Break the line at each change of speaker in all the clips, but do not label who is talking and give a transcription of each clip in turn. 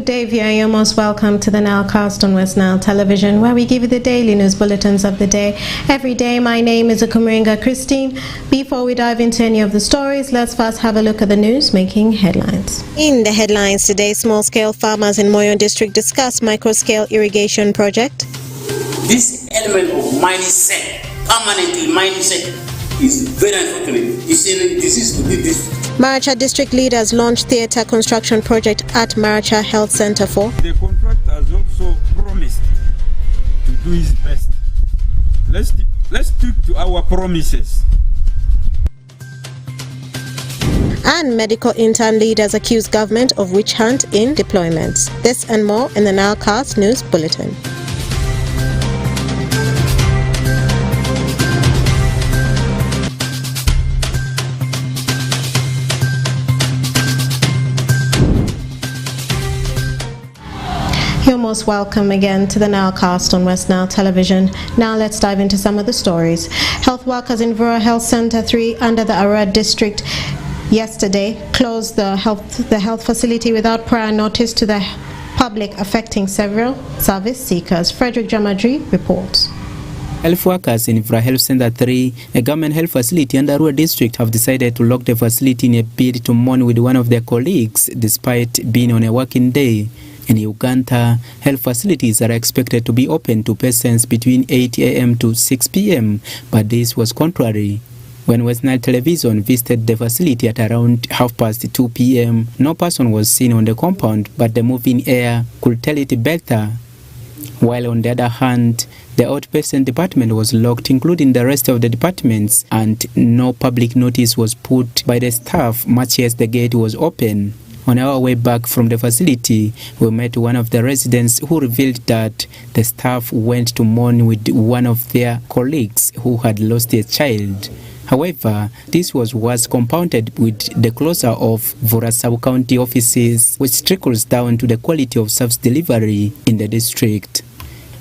Good day, viewer. You're most welcome to the NILE cast on Westnile television, where we give you the daily news bulletins of the day. Every day, my name is Akumaringa Christine. Before we dive into any of the stories, let's first have a look at the news making headlines. In the headlines today, small-scale farmers in Moyo district discuss micro-scale irrigation project.
This element of mining set, permanently mining set, is very unfortunate. You see, this is
Maracha district leaders launch theatre construction project at Maracha Health Center for.
The contractor has also promised to do his best. Let's stick to our promises.
And medical intern leaders accuse government of witch hunt in deployments. This and more in the NILE cast news bulletin. You're most welcome again to the NILE cast on Westnile television. Now let's dive into some of the stories. Health workers in Vura Health Center 3 under the Arua district yesterday closed the health facility without prior notice to the public, affecting several service seekers. Frederick Jamadri reports.
Health workers in Vura Health Center 3, a government health facility under Arua district, have decided to lock the facility in a bid to mourn with one of their colleagues despite being on a working day. In Uganda, health facilities are expected to be open to persons between 8 a.m. to 6 p.m., but this was contrary. When Westnile television visited the facility at around 2:30 p.m., no person was seen on the compound, but the moving air could tell it better. While on the other hand, the outpatient department was locked, including the rest of the departments, and no public notice was put by the staff much as the gate was open. On our way back from the facility, we met one of the residents who revealed that the staff went to mourn with one of their colleagues who had lost a child. However, this was compounded with the closure of Vura sub-county offices, which trickles down to the quality of service delivery in the district.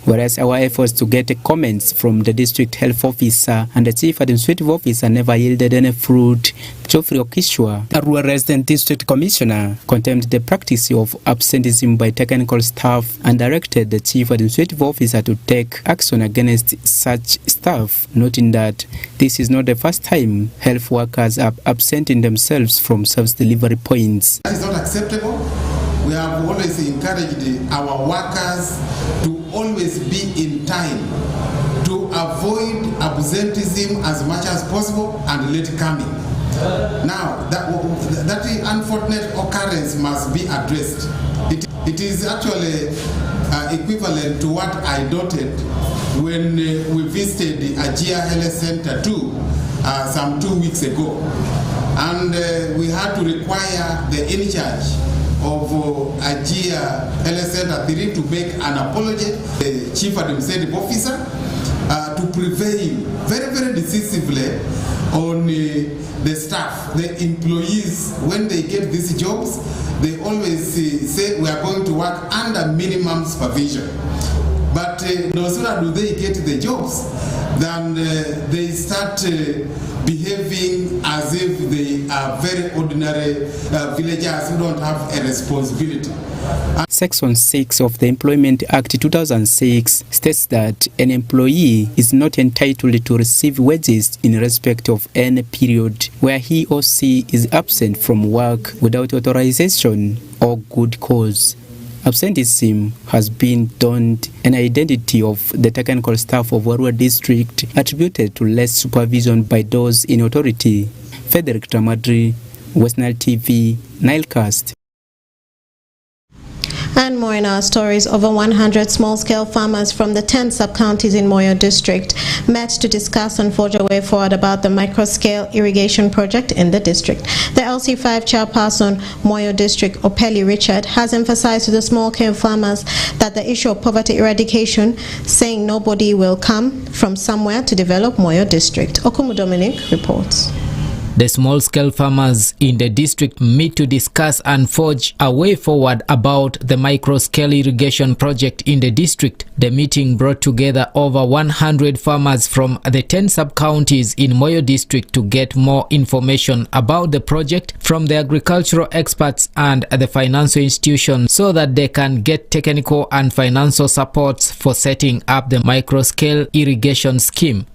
Whereas our efforts to get comments from the district health officer and the chief administrative officer never yielded any fruit, Geoffrey Okishwa, Arua resident district commissioner, condemned the practice of absenteeism by technical staff and directed the chief administrative officer to take action against such staff, noting that this is not the first time health workers are absenting themselves from service delivery points.
That is not acceptable. We have always encouraged our workers to always be in time, to avoid absenteeism as much as possible and late coming. Now, that unfortunate occurrence must be addressed. It is actually equivalent to what I noted when we visited the Ajia Health Center 2 some 2 weeks ago. And we had to require the in-charge of Ajia Health Center 3 to make an apology, the chief administrative officer, to prevail very, very decisively on the staff, the employees. When they get these jobs, they always say we are going to work under minimum supervision. But no sooner do they get the jobs than they start behaving as if they are very ordinary villagers who don't have a responsibility.
Section 6 of the Employment Act 2006 states that an employee is not entitled to receive wages in respect of any period where he or she is absent from work without authorization or good cause. Absenteeism has been termed an identity of the technical staff of Arua district, attributed to less supervision by those in authority. Frederick Jamadri, Westnile TV, Nilecast.
And more in our stories. Over 100 small-scale farmers from the 10 sub-counties in Moyo district met to discuss and forge a way forward about the micro-scale irrigation project in the district. The LC5 chairperson, Moyo district, Opeli Richard, has emphasized to the small-scale farmers that the issue of poverty eradication, saying nobody will come from somewhere to develop Moyo district. Okumu Dominic reports.
The small-scale farmers in the district meet to discuss and forge a way forward about the micro-scale irrigation project in the district. The meeting brought together over 100 farmers from the 10 sub-counties in Moyo district to get more information about the project from the agricultural experts and the financial institutions so that they can get technical and financial supports for setting up the micro-scale irrigation scheme.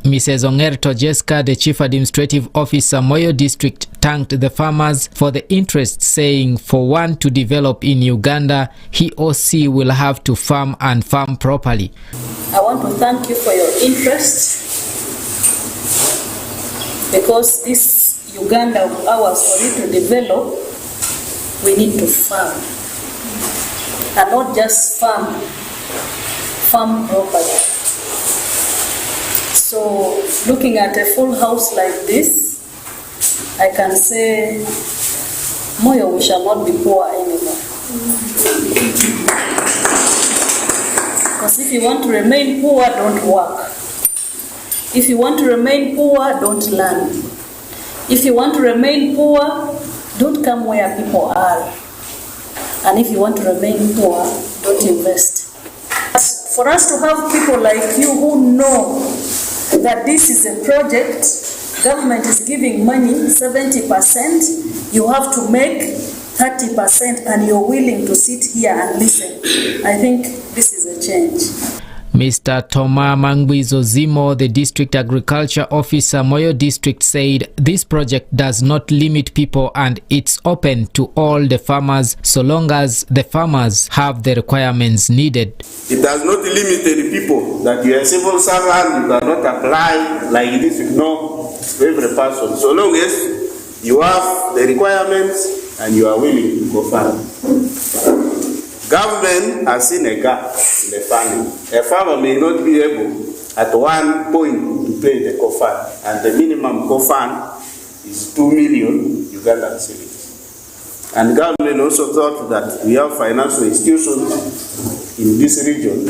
Mrs. Ongerto Jessica, the Chief Administrative Officer, Moyo District, thanked the farmers for the interest, saying for one to develop in Uganda, he or she will have to farm and farm properly.
I want to thank you for your interest, because this Uganda of ours, for it to develop, we need to farm. And not just farm properly. So, looking at a full house like this, I can say, Moyo, we shall not be poor anymore. Because if you want to remain poor, don't work. If you want to remain poor, don't learn. If you want to remain poor, don't come where people are. And if you want to remain poor, don't invest. For us to have people like you who know that this is a project, government is giving money 70%, you have to make 30% and you're willing to sit here and listen. I think this is a change.
Mr. Toma Mangwizo Zimo, the District Agriculture Officer, Moyo District, said this project does not limit people and it's open to all the farmers so long as the farmers have the requirements needed.
It does not limit the people that you are a civil servant, you cannot apply like this, no, for every person. So long as you have the requirements and you are willing to go farm. Government has seen a gap in the funding. A farmer may not be able at one point to pay the co-fund, and the minimum co-fund is 2 million Ugandan cedis. And government also thought that we have financial institutions in this region,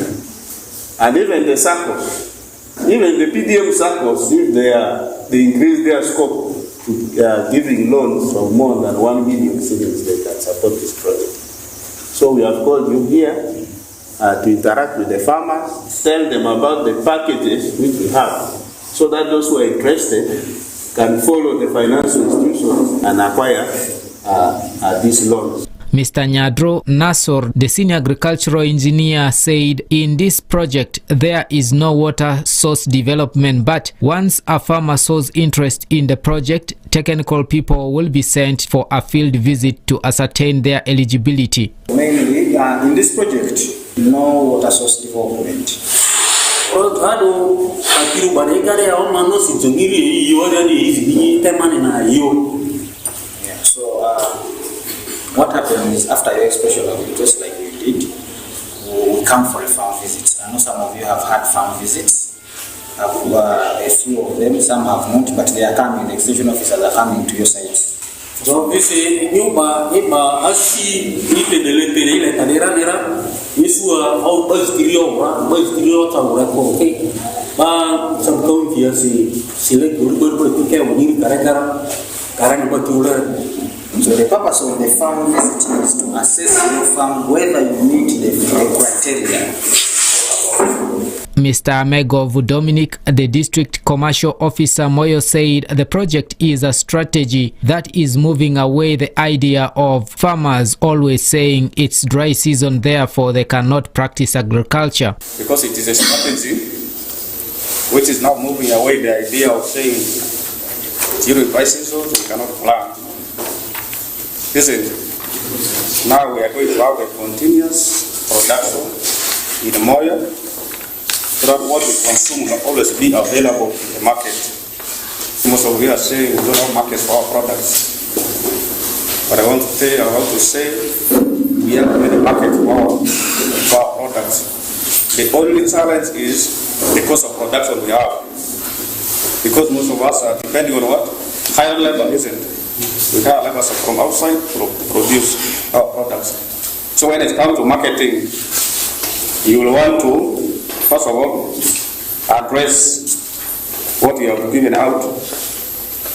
and even the SACCOs, even the PDM SACCOs, if they increase their scope to giving loans of more than 1 million cedis, they can support this project. So we have called you here to interact with the farmers, tell them about the packages which we have, so that those who are interested can follow the financial institutions and acquire these loans.
Mr. Nyadro Nasor, the senior agricultural engineer, said in this project there is no water source development, but once a farmer shows interest in the project, technical people will be sent for a field visit to ascertain their eligibility.
Mainly, in this project, no water source development. So, what happens is after your expression of interest like you did, we come for a farm visit. I know some of you have had farm visits. A few of them, some have not, but they are coming. The extension officers are coming to your site.
So this is nyumba iba asi ipendele ile tanera isua au bazkirio taura ko okay ba sabkau dia si le gurur ke woni karakara karang batula.
So the purpose of the farm visit is to assess your farm whether you meet the criteria.
Mr. Amegov Dominic, the District Commercial Officer, Moyo, said the project is a strategy that is moving away the idea of farmers always saying it's dry season, therefore they cannot practice agriculture.
Because it is a strategy which is now moving away the idea of saying during dry season we cannot plant. Listen, now we are going to have a continuous production in Moyo, so that what we consume will always be available in the market. Most of you are saying we don't have markets for our products. But I want to say we have a market for our products. The only challenge is the cost of production we have. Because most of us are depending on what? Higher labor, isn't it? We have labor from outside to produce our products. So when it comes to marketing, you will want to, first of all, address what you have given out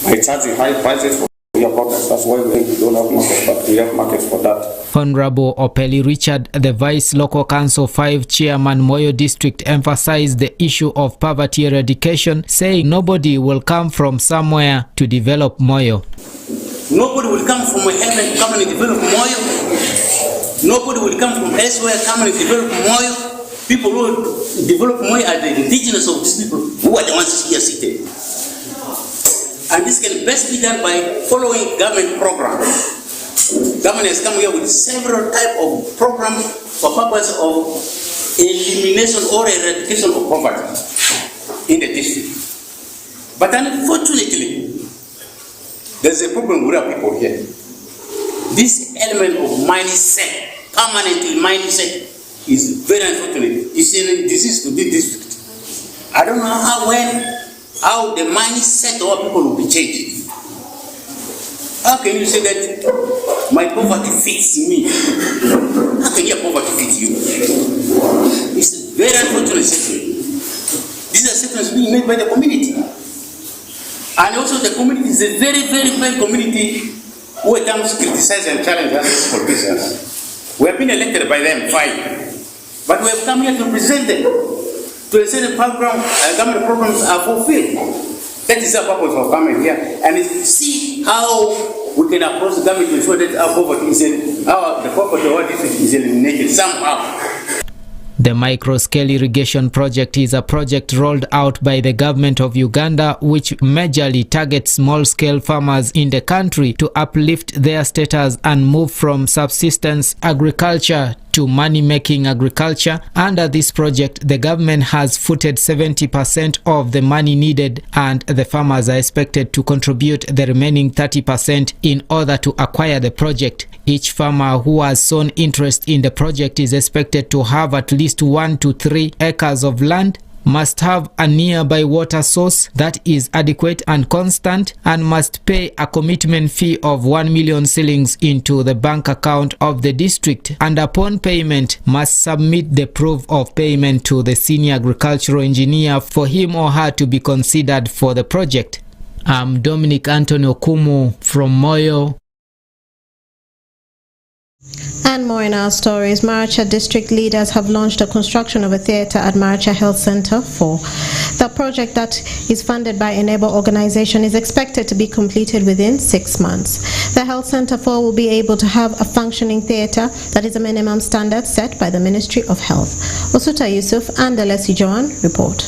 by charging high prices for your products. That's why we don't have markets, but we have markets for that.
Honorable Opeli Richard, the Vice Local Council 5 Chairman, Moyo District, emphasized the issue of poverty eradication, saying nobody will come from somewhere to develop Moyo.
Nobody will come from heaven to come and develop Moyo. Nobody will come from elsewhere come and develop Moyo. People who develop Moyo are the indigenous of these people who are the ones here seated. And this can best be done by following government programs. Government has come here with several types of programs for purpose of elimination or eradication of poverty in the district. But unfortunately, there's a problem with our people here. This element of mindset, permanently mindset, is very unfortunate. It's a disease to this district. I don't know how the mindset of our people will be changed. How can you say that my poverty fits me? How can your poverty fit you? It's a very unfortunate situation. These are statements being made by the community. And also the community is a very, very bad community who at times criticize and challenge us as politicians. We have been elected by them, fine. But we have come here to present them. To ensure the government programs are fulfilled. That is the purpose of coming here. And see how we can approach the government to ensure that our poverty the poverty of our district is eliminated somehow.
The micro-scale irrigation project is a project rolled out by the government of Uganda, which majorly targets small-scale farmers in the country to uplift their status and move from subsistence agriculture to money-making agriculture. Under this project, the government has footed 70% of the money needed, and the farmers are expected to contribute the remaining 30% in order to acquire the project. Each farmer who has shown interest in the project is expected to have at least 1 to 3 acres of land, must have a nearby water source that is adequate and constant, and must pay a commitment fee of 1 million shillings into the bank account of the district, and upon payment must submit the proof of payment to the senior agricultural engineer for him or her to be considered for the project. I'm Dominic Anthony Okumu from Moyo.
And more in our stories. Maracha district leaders have launched the construction of a theatre at Maracha Health Center 4. The project that is funded by a neighbor organization is expected to be completed within 6 months. The Health Center 4 will be able to have a functioning theatre that is a minimum standard set by the Ministry of Health. Osuta Yusuf and Alessi Joan report.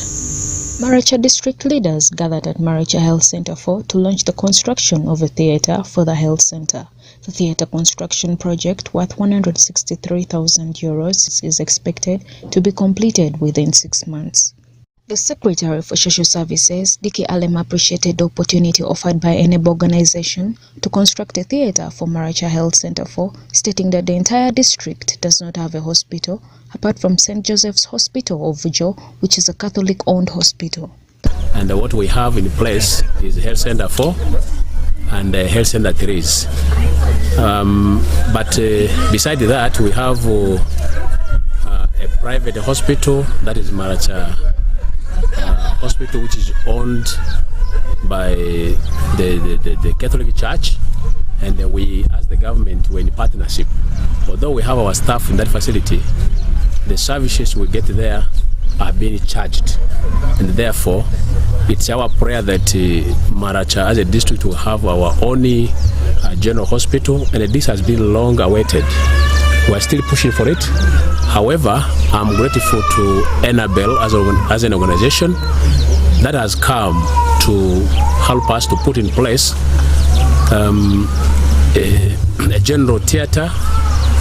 Maracha district leaders gathered at Maracha Health Center 4 to launch the construction of a theatre for the health center. The theatre construction project, worth €163,000, is expected to be completed within 6 months. The Secretary for Social Services, Diki Alem, appreciated the opportunity offered by an organization to construct a theatre for Maracha Health Center 4, stating that the entire district does not have a hospital, apart from St. Joseph's Hospital of Vujo, which is a Catholic-owned hospital.
And what we have in place is Health Center 4 and Health Center 3. But beside that, we have a private hospital, that is Maracha Hospital, which is owned by the Catholic Church, and we, as the government, we're in partnership. Although we have our staff in that facility, the services we get there are being charged, and therefore it's our prayer that Maracha as a district will have our own general hospital, and this has been long awaited. We're still pushing for it. However, I'm grateful to NILE as an organization that has come to help us to put in place a general theater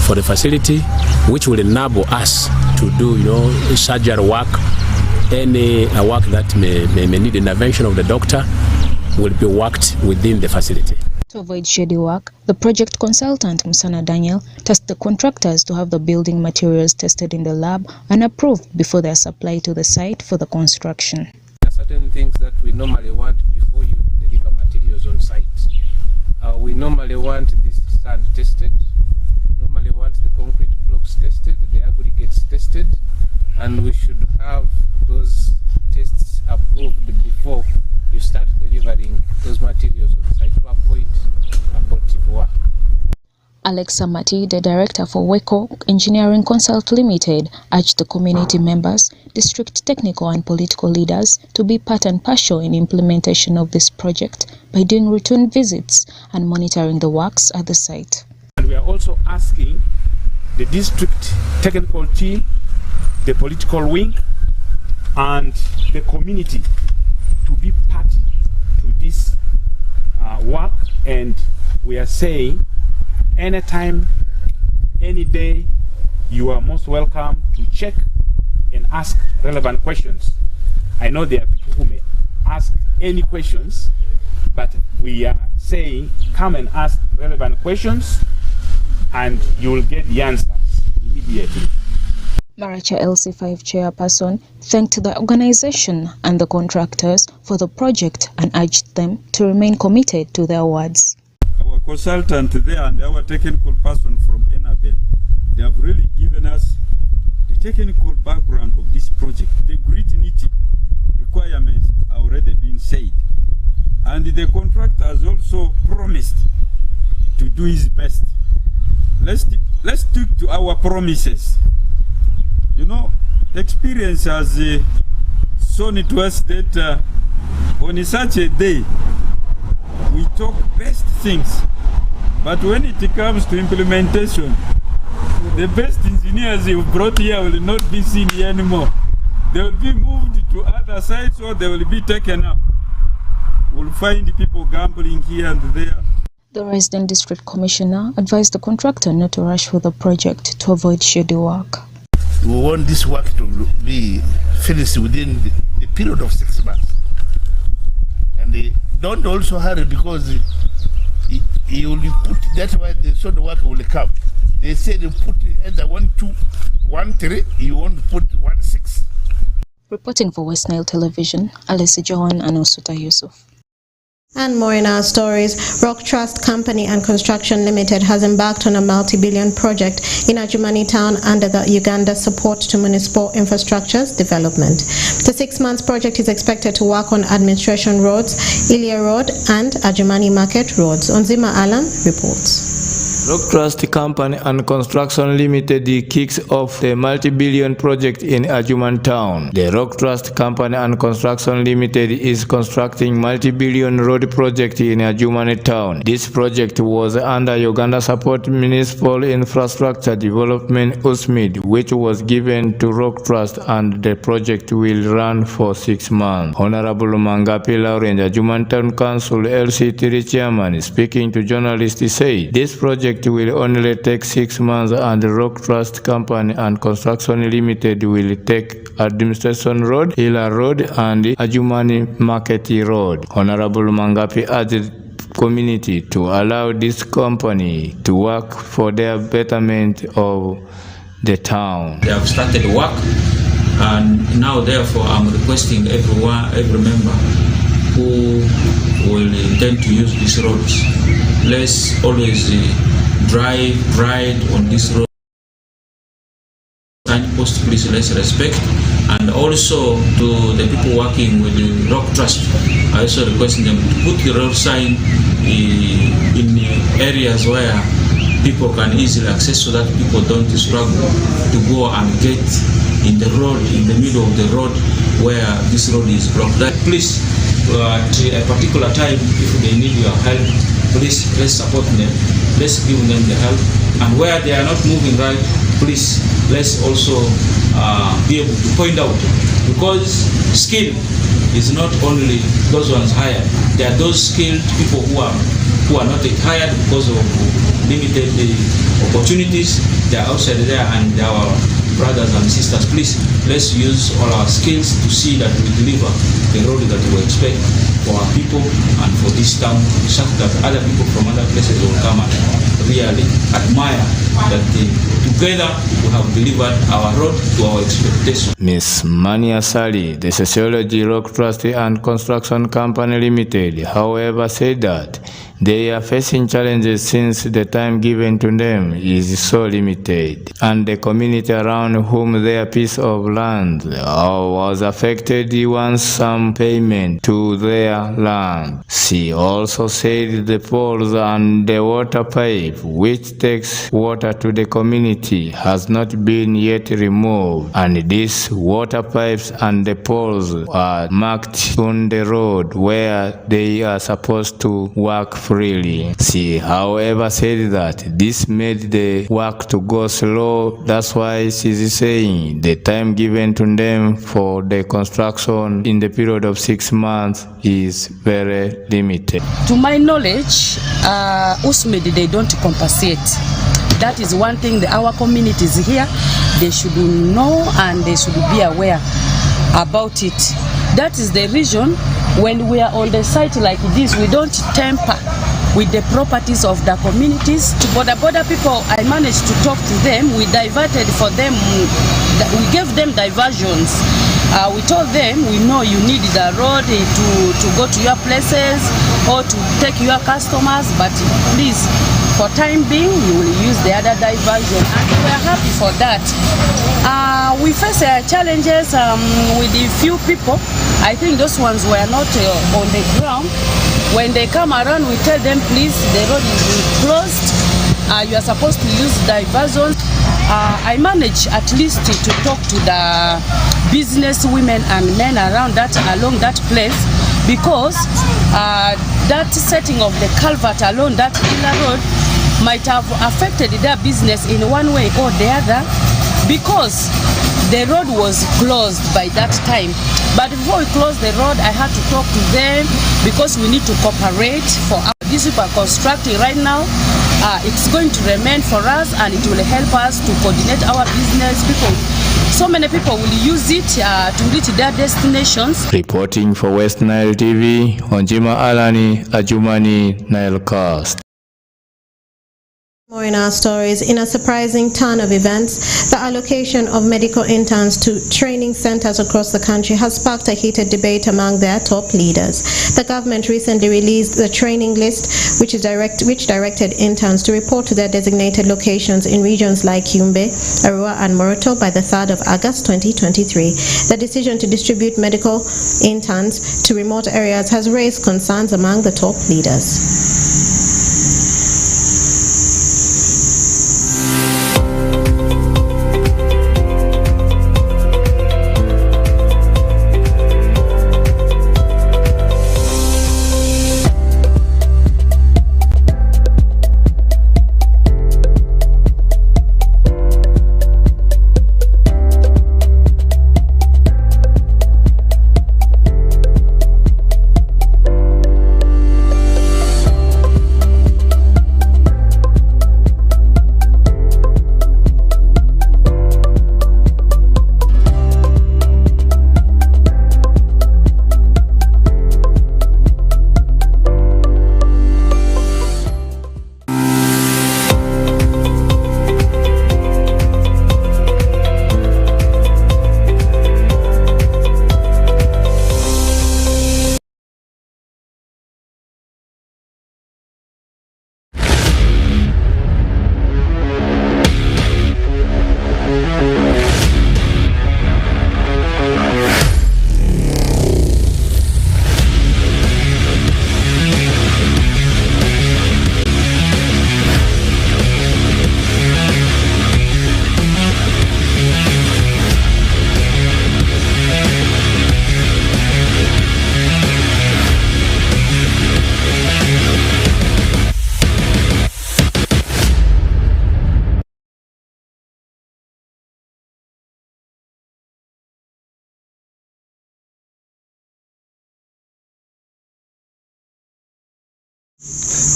for the facility, which will enable us to do, surgery work, any work that may need intervention of the doctor will be worked within the facility.
To avoid shady work, the project consultant Musana Daniel tasked the contractors to have the building materials tested in the lab and approved before they are supplied to the site for the construction.
There are certain things that we normally want before you deliver materials on site. We normally want this sand tested, normally want the concrete blocks tested, the aggregates tested, and we should have those tests approved before you start delivering those materials. materials on site to avoid abortive work.
Alexa Mati, the director for WECO Engineering Consult Limited, urged the community members, district technical and political leaders to be part and parcel in implementation of this project by doing routine visits and monitoring the works at the site.
And we are also asking the district technical team, the political wing, and the community to be part to this work, and we are saying anytime, any day, you are most welcome to check and ask relevant questions. I know there are people who may ask any questions, but we are saying come and ask relevant questions and you will get the answers immediately.
Maracha LC5 chairperson thanked the organization and the contractors for the project and urged them to remain committed to their words.
Our consultant there and our technical person from NILE, they have really given us the technical background of this project. The grit-nitty requirements have already been said. And the contractor has also promised to do his best. Let's stick to our promises. You know, experience has shown to us that on such a day, we talk best things, but when it comes to implementation, the best engineers you brought here will not be seen here anymore. They will be moved to other sites or they will be taken up. We'll find people gambling here and there.
The resident district commissioner advised the contractor not to rush with the project to avoid schedule work.
We want this work to be finished within the period of 6 months. And they don't also hurry because you will put, that's why the sort of work will come. They say they put either 1, 2, 1, 3, you want to put 1, 6.
Reporting for Westnile Television, Alessi Johan and Osuta Yusuf.
And more in our stories. Rock Trust Company and Construction Limited has embarked on a multi-billion project in Adjumani town under the Uganda Support to Municipal Infrastructures Development. The 6-month project is expected to work on administration roads, Ilia Road and Adjumani Market roads. Onzima Alam reports.
Rock Trust Company and Construction Limited kicks off the multi-billion project in Adjumani town. The Rock Trust Company and Construction Limited is constructing multi-billion road project in Adjumani town. This project was under Uganda Support Municipal Infrastructure Development USMID, which was given to Rock Trust, and the project will run for 6 months. Honorable Mangapi Lawrence, Adjumani Town Council LC3 chairman, speaking to journalists, said this project will only take 6 months and the Rock Trust Company and Construction Limited will take Administration Road, Hila Road and Adjumani Market Road. Honorable Mangapi urged community to allow this company to work for their betterment of the town.
They have started work, and now therefore I'm requesting every member who will intend to use these roads, let's always ride on this road. Signpost, please, let's respect. And also to the people working with the Rock Trust, I also request them to put the road sign in areas where people can easily access, so that people don't struggle to go and get in the road, in the middle of the road where this road is blocked. That please, at a particular time, if they need your help, please, let's support them, let's give them the help. And where they are not moving right, please, let's also be able to point out, because skill is not only those ones hired. There are those skilled people who are not hired because of limited opportunities. They are outside there, and our brothers and sisters, please, let's use all our skills to see that we deliver the road that we expect for our people and for this town, such that other people from other places will come and really admire that the together we have delivered our road to our expectations.
Ms. Mania Sali, the Sociology Rock Trust and Construction Company Limited, however, said that they are facing challenges since the time given to them is so limited, and the community around whom their piece of land was affected wants some payment to their land. She also said the poles and the water pipe, which takes water to the community, has not been yet removed, and these water pipes and the poles are marked on the road where they are supposed to work freely. She, however, said that this made the work to go slow. That's why she's saying the time given to them for the construction in the period of 6 months is very limited.
To my knowledge, USMID, they don't compensate. That is one thing that our communities here, they should know and they should be aware about it. That is the reason when we are on the site like this, we don't tamper with the properties of the communities. To border people, I managed to talk to them. We diverted for them, we gave them diversions. We told them, we know you need the road to go to your places or to take your customers, but please, for time being, you will use the other diversion, and we are happy for that. We face challenges with a few people. I think those ones were not on the ground. When they come around, we tell them, please, the road is closed. You are supposed to use diversions. I managed at least to talk to the business women and men around that, along that place, because that setting of the culvert along that inner road might have affected their business in one way or the other, because the road was closed by that time. But before we closed the road, I had to talk to them because we need to cooperate for these people are constructing right now. It's going to remain for us, and it will help us to coordinate our business. So many people will use it to reach their destinations.
Reporting for Westnile TV, Onjima Alani, Ajumani, Nilecast.
More in our stories. In a surprising turn of events, the allocation of medical interns to training centers across the country has sparked a heated debate among their top leaders. The government recently released the training list, which directed interns to report to their designated locations in regions like Yumbe, Arua, and Moroto by the 3rd of August 2023. The decision to distribute medical interns to remote areas has raised concerns among the top leaders.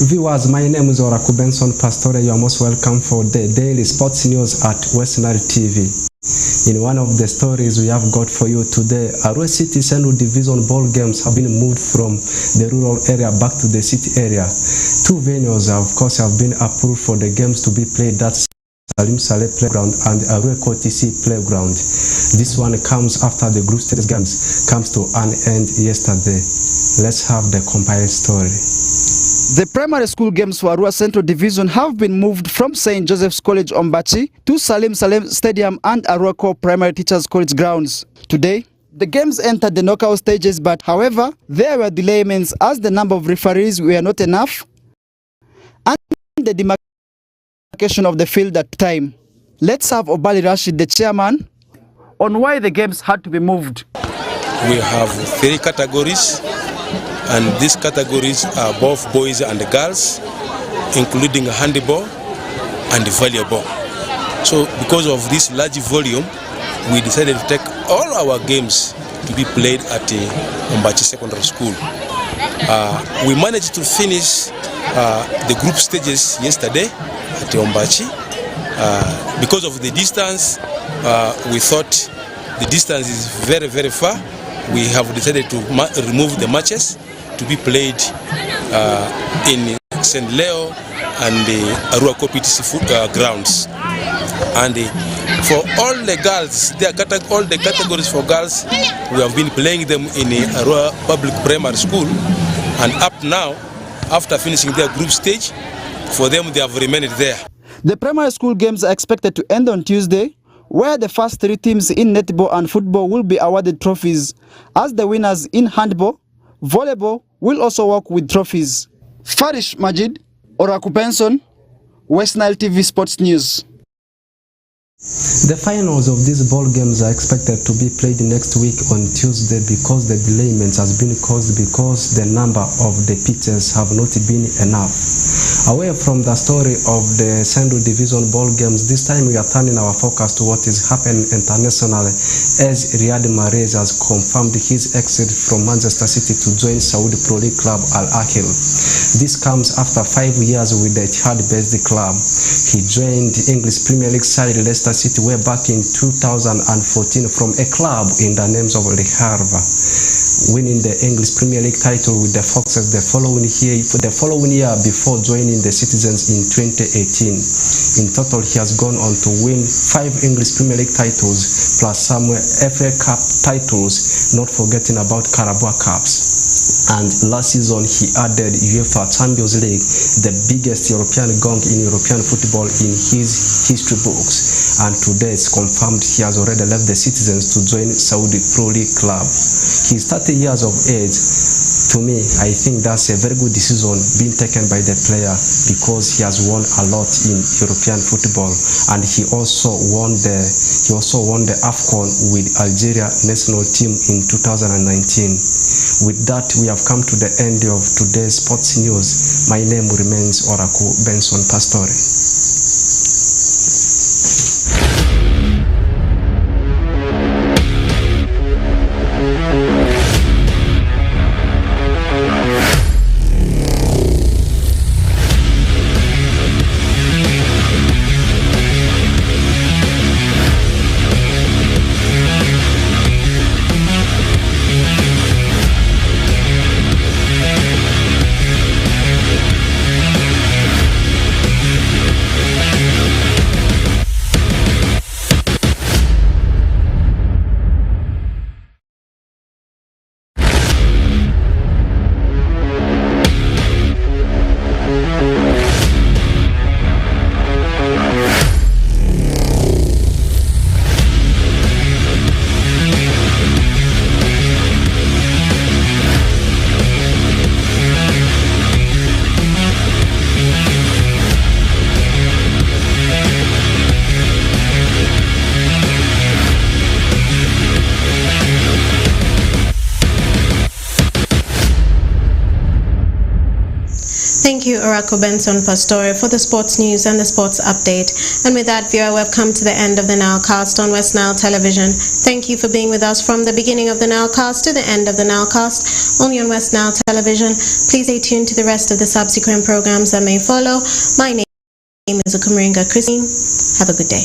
Viewers, my name is Oraku Benson Pastore. You are most welcome for the daily sports news at Westnile TV. In one of the stories we have got for you today, Arua City Central Division ball games have been moved from the rural area back to the city area. Two venues, of course, have been approved for the games to be played that Salim Saleh Playground and Arueko TC Playground. This one comes after the group stage games comes to an end yesterday. Let's have the compiled story.
The primary school games for Arua Central Division have been moved from St. Joseph's College Ombachi to Salim Saleh Stadium and Aruako Primary Teachers College grounds. Today, the games entered the knockout stages, but however, there were delayments as the number of referees were not enough and the demarcation of the field at the time. Let's have Obali Rashid, the chairman, on why the games had to be moved.
We have 3 categories, and these categories are both boys and girls, including handball and volleyball. So because of this large volume, we decided to take all our games to be played at Ombachi Secondary School. We managed to finish the group stages yesterday at Ombachi. Because of the distance, we thought the distance is very, very far. We have decided to remove the matches to be played in St. Leo and the Aruako PTC grounds. And for all the girls, all the categories for girls, we have been playing them in Arua Public Primary School. And up now, after finishing their group stage, for them they have remained there.
The primary school games are expected to end on Tuesday, where the first 3 teams in netball and football will be awarded trophies, as the winners in handball, volleyball will also walk with trophies. Farish Majid, Oraku Benson, Westnile TV Sports News.
The finals of these ball games are expected to be played next week on Tuesday because the delayment has been caused because the number of the pitches have not been enough. Away from the story of the Central Division ball games, this time we are turning our focus to what is happening internationally as Riyad Mahrez has confirmed his exit from Manchester City to join Saudi Pro League club Al Ahly. This comes after 5 years with the Etihad-based club. He joined English Premier League side Leicester City way back in 2014 from a club in the names of Le Havre, winning the English Premier League title with the Foxes the following year before joining the Citizens in 2018. In total, he has gone on to win 5 English Premier League titles plus some FA Cup titles, not forgetting about Carabao Cups. And last season he added UEFA Champions League, the biggest European gong in European football, in his history books. And today it's confirmed he has already left the Citizens to join Saudi Pro League club. He's 30 years of age. To me, I think that's a very good decision being taken by the player because he has won a lot in European football, and he also won the AFCON with Algeria national team in 2019. With that, we have come to the end of today's sports news. My name remains Oraku Benson Pastore.
Thank you, Oraku Benson Pastore, for the sports news and the sports update. And with that, viewer, we've come to the end of the Nilecast on Westnile Television. Thank you for being with us from the beginning of the Nilecast to the end of the Nilecast, only on Westnile Television. Please stay tuned to the rest of the subsequent programs that may follow. My name is Akumaringa Christine. Have a good day.